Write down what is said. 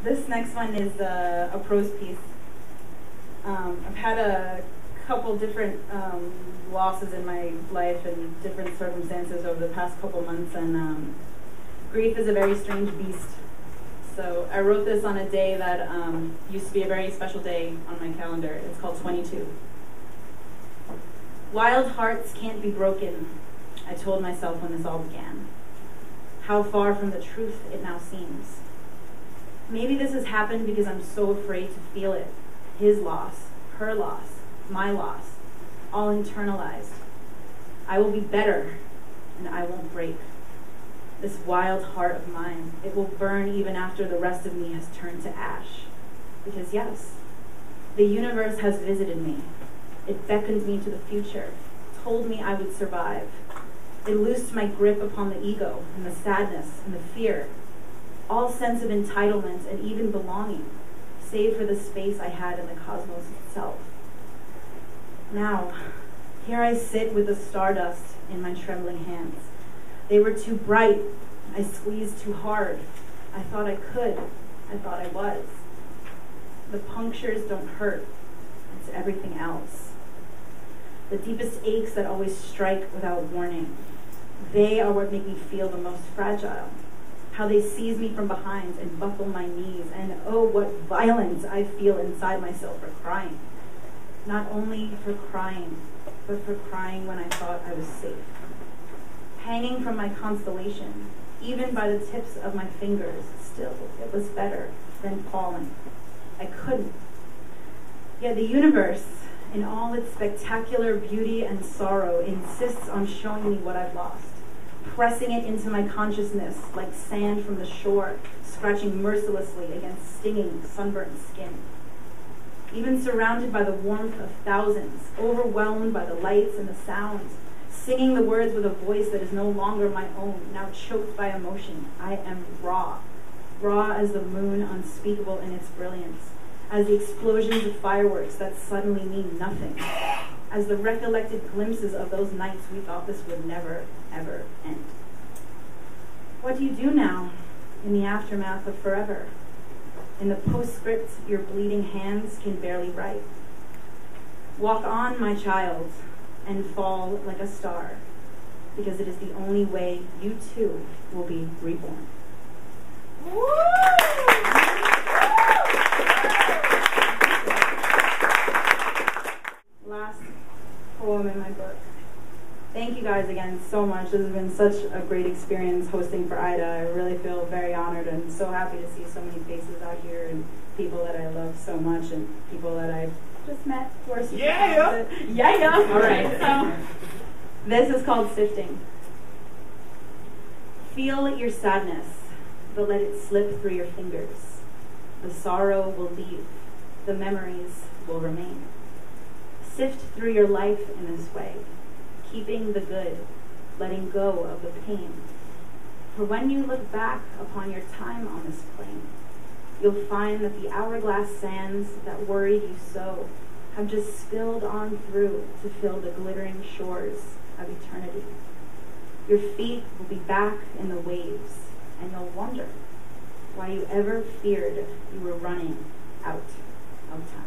This next one is a prose piece. I've had a couple different losses in my life and different circumstances over the past couple months, and grief is a very strange beast. So I wrote this on a day that used to be a very special day on my calendar. It's called 22. Wild hearts can't be broken, I told myself when this all began. How far from the truth it now seems. Maybe this has happened because I'm so afraid to feel it. His loss, her loss, my loss, all internalized. I will be better, and I won't break. This wild heart of mine, it will burn even after the rest of me has turned to ash. Because yes, the universe has visited me. It beckoned me to the future, told me I would survive. It loosed my grip upon the ego and the sadness and the fear, all sense of entitlement and even belonging, save for the space I had in the cosmos itself. Now, here I sit with the stardust in my trembling hands. They were too bright. I squeezed too hard. I thought I could. I thought I was. The punctures don't hurt. It's everything else. The deepest aches that always strike without warning. They are what make me feel the most fragile. How they seize me from behind and buckle my knees. And oh, what violence I feel inside myself for crying. Not only for crying, but for crying when I thought I was safe. Hanging from my constellation, even by the tips of my fingers, still it was better than falling. I couldn't. Yet the universe, in all its spectacular beauty and sorrow, insists on showing me what I've lost, pressing it into my consciousness like sand from the shore, scratching mercilessly against stinging, sunburnt skin. Even surrounded by the warmth of thousands, overwhelmed by the lights and the sounds, singing the words with a voice that is no longer my own, now choked by emotion, I am raw. Raw as the moon, unspeakable in its brilliance, as the explosions of fireworks that suddenly mean nothing, as the recollected glimpses of those nights we thought this would never, ever end. What do you do now in the aftermath of forever? In the postscript your bleeding hands can barely write. Walk on, my child, and fall like a star, because it is the only way you too will be reborn. Last poem in my book. Thank you guys again so much. This has been such a great experience hosting for Ida. I really feel very honored and so happy to see so many faces out here and people that I love so much and people that I've just met who are super talented. Yeah. All right. So this is called Sifting. Feel your sadness, but let it slip through your fingers. The sorrow will leave. The memories will remain. Sift through your life in this way, keeping the good, letting go of the pain. For when you look back upon your time on this plane, you'll find that the hourglass sands that worried you so have just spilled on through to fill the glittering shores of eternity. Your feet will be back in the waves, and you'll wonder why you ever feared you were running out of time.